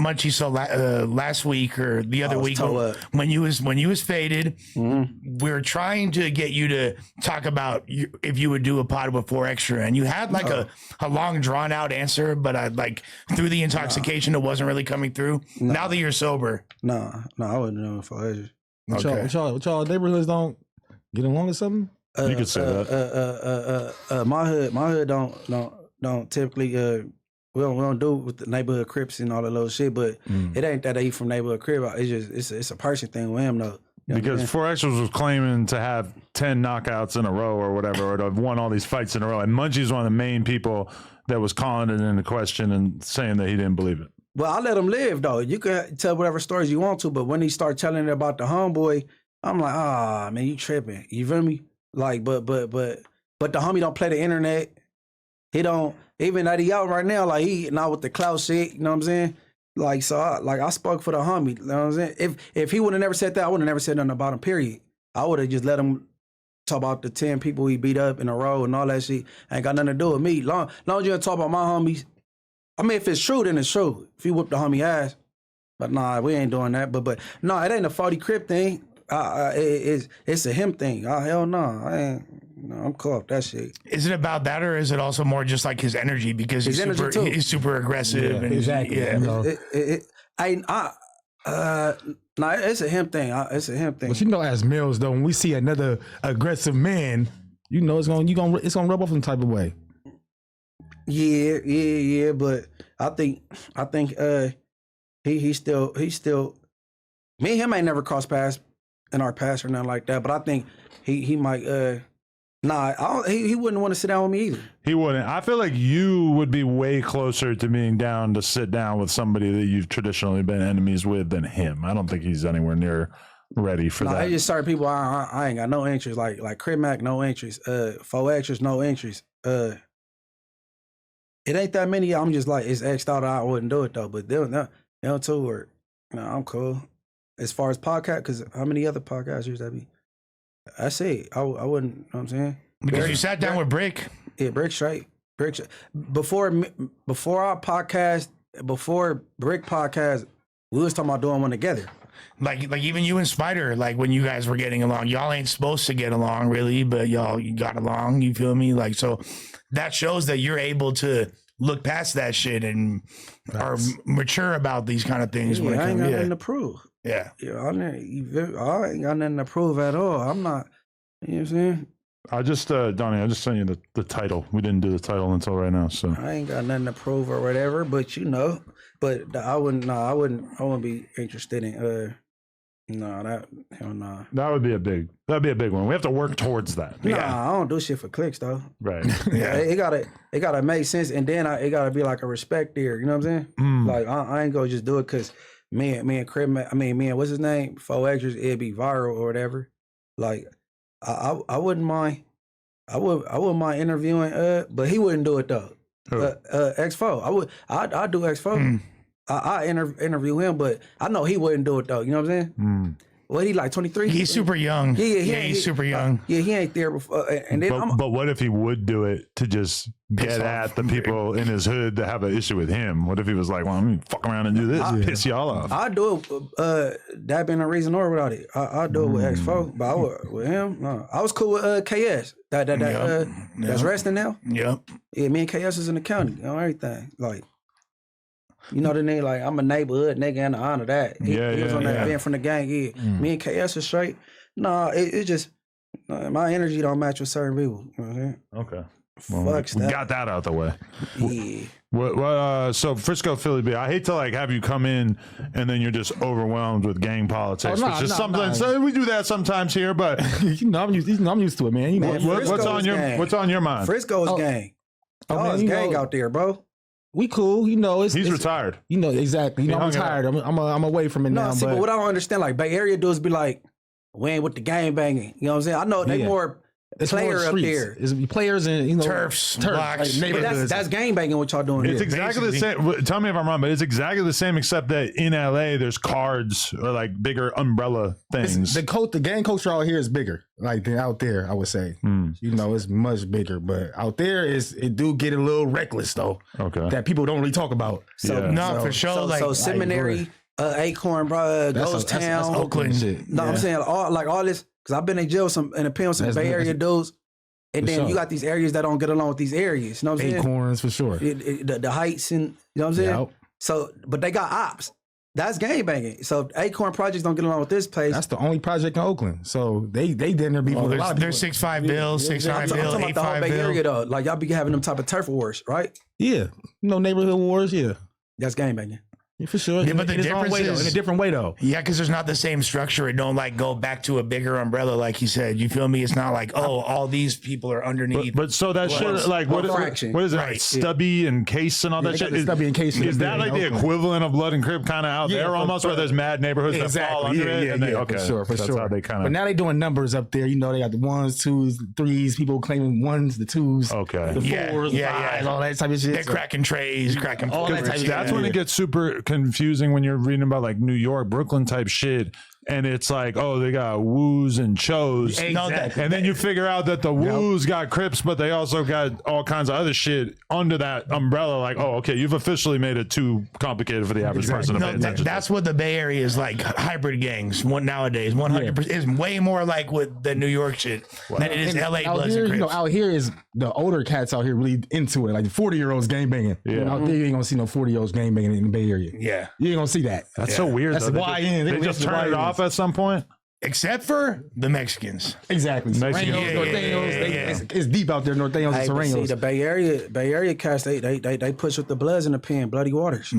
Munchie. So last week or the other week when you was faded, we're trying to get you to talk about if you would do a pod with 4 Extra, and you had like a long drawn out answer, but I like through the intoxication, it wasn't really coming through. Now that you're sober, no, I wouldn't know 4 Extra. What y'all neighborhoods don't get along or something? You could say that. My hood don't typically we don't do with the neighborhood Crips and all that little shit, but it ain't that they from neighborhood Crip. It's just it's a person thing with him though. You know because 4 Extras was claiming to have 10 knockouts in a row or whatever, or to have won all these fights in a row, and Munchie's one of the main people that was calling it into question and saying that he didn't believe it. Well, I let him live though. You can tell whatever stories you want to, but when he start telling it about the homeboy, I'm like, man, you tripping. You feel me? Like, but the homie don't play the internet. He don't, even that he out right now, like he not with the clout shit, you know what I'm saying? Like, so I spoke for the homie, you know what I'm saying? If he would have never said that, I would have never said nothing about him, period. I would have just let him talk about the 10 people he beat up in a row and all that shit. Ain't got nothing to do with me. Long as you don't talk about my homies, I mean, if it's true, then it's true. If you whoop the homie ass, but nah, we ain't doing that. But no, it ain't a 40 Crip thing. It's a him thing. Hell no, I'm cool off that shit. Is it about that, or is it also more just like his energy because he's super aggressive? Yeah, exactly. Nah, it's a him thing. It's a him thing. But you know, as males though, when we see another aggressive man, you know it's gonna rub off some type of way. Yeah. But I think he still. Me and him ain't never crossed paths in our past or nothing like that. But I think he might. He wouldn't want to sit down with me either. He wouldn't. I feel like you would be way closer to being down to sit down with somebody that you've traditionally been enemies with than him. I don't think he's anywhere near ready for that. I just certain people I ain't got no interest. Like Crip Mac, no interest. 4 Extras, no interest. It ain't that many. I'm just like, it's X'd out. I wouldn't do it though. But them too, or I'm cool. As far as podcast, because how many other podcasts used that be? I say I wouldn't. You know what I'm saying? Because you sat down with Brick. Yeah, Brick straight. Before our podcast, before Brick podcast, we was talking about doing one together. Like even you and Spider, like when you guys were getting along, y'all ain't supposed to get along really, but you got along. You feel me? Like, so that shows that you're able to look past that shit and are mature about these kind of things. Yeah, I ain't got nothing to prove. Yeah. I ain't got nothing to prove at all. I'm not, you know what I'm saying? I just, Donnie, I just sent you the title. We didn't do the title until right now, so. I ain't got nothing to prove or whatever, but I wouldn't be interested in, hell no. That'd be a big one. We have to work towards that. I don't do shit for clicks though. Right. Yeah. It gotta make sense, and then it gotta be like a respect there, you know what I'm saying? Like, I ain't gonna just do it because me and Crip, what's his name? 4 Extras, it'd be viral or whatever. Like, I wouldn't mind. I wouldn't mind interviewing. But he wouldn't do it though. X4. I'd do X4. I interview him, but I know he wouldn't do it though. You know what I'm saying? What, he like 23? He's super young. Yeah, he's super young. He ain't there before. And then but what if he would do it to just get at the people in his hood that have an issue with him? What if he was like, well, I'm gonna fuck around and do this, piss y'all off? I'd do it. That being a reason or without it. I'd do it with X4, but I would with him. No. I was cool with KS. That's resting now. Yep. Yeah, me and KS is in the county. Everything like. You know the name, like, I'm a neighborhood nigga and I honor that. He was on that being from the gang. Me and KS is straight. No, it just my energy don't match with certain people. You know what I'm saying? Okay. Well, we got that out the way. Yeah. So Frisco Philly B, I hate to like have you come in and then you're just overwhelmed with gang politics. We do that sometimes here, but I'm used to it, man. What's on your mind? Frisco's gang. Oh, gang out there, bro. We cool, he's retired. Exactly. I'm tired. I'm away from it now. See, but what I don't understand, like Bay Area dudes be like, we ain't with the gang banging. You know what I'm saying? I know they more It's player more up streets. there. It's players and Turfs, blocks. like But neighborhoods. that's gang banging what y'all doing It's here. exactly the same. Tell me if I'm wrong, but it's exactly the same, except that in LA there's cards or like bigger umbrella things. The gang culture out here is bigger, like than out there. I would say, you know, it's much bigger. But out there, it do get a little reckless though. Okay, that people don't really talk about. So, No, for sure. So Seminary, Acorn, bro, Ghost Town, that's Oakland shit. No, I'm saying all this because I've been in jail in the pen with some Bay Area dudes, and then you got these areas that don't get along with these areas. You know what I'm saying? Acorns for sure. The heights and you know what I'm saying. Yep. So, but they got ops. That's gang banging. So Acorn projects don't get along with this place. That's the only project in Oakland. So they didn't there be a lot of people. There's 6'5" bills, 6'9" bills, I'm talking about the whole 8'5" Bay bill. Area though. Like y'all be having them type of turf wars, right? Yeah, you know, neighborhood wars. Yeah, That's gang banging. yeah for sure. Yeah, but the in its own difference way, though, is- in a different way though. Yeah, because there's not the same structure. It don't like go back to a bigger umbrella, like you said. You feel me? It's not like, oh, all these people are underneath. but so that shit, like one what fraction. is it? Right. Like stubby and case and all Yeah, that they got shit. the stubby and case in Is the that like building, the Oakland. equivalent of Blood and Crip kind of out Yeah, there for almost, where sure. there's mad neighborhoods that fall under it? And they, okay, for sure, for that's sure. how they kind But of. now they doing numbers up there. You know, they got the 1s, 2s, 3s. People claiming 1s, the 2s, Okay. the 4s, Yeah, the 5s, yeah. all that type of shit. They're So- cracking trays, cracking All that type of That's shit. when it gets super confusing when you're reading about like New York, Brooklyn type shit. And it's like, oh, they got woos and chos. No, that- And then you figure out that the woos got Crips, but they also got all kinds of other shit under that umbrella. Like, oh, okay, you've officially made it too complicated for the average person to pay No, attention. that's what the Bay Area is like. Hybrid gangs. Nowadays, 100% is way more like with the New York shit than it is And LA out Bloods here, and you know, Crips. out here is the older cats out here really into it, like the 40-year-olds gang banging. Yeah. Out there, you ain't gonna see no 40-year-olds gang banging in the Bay Area. Yeah, You ain't gonna see that. That's so weird. That's though. why They just that's turn why it off at some point. except for the Mexicans. Exactly. Mexican- Serranos, Yeah, Norteños, yeah. it's deep out there. Norteños Hey, and but see, Serranos. the Bay Area cats, they push with the Bloods in the pen, Bloody Waters.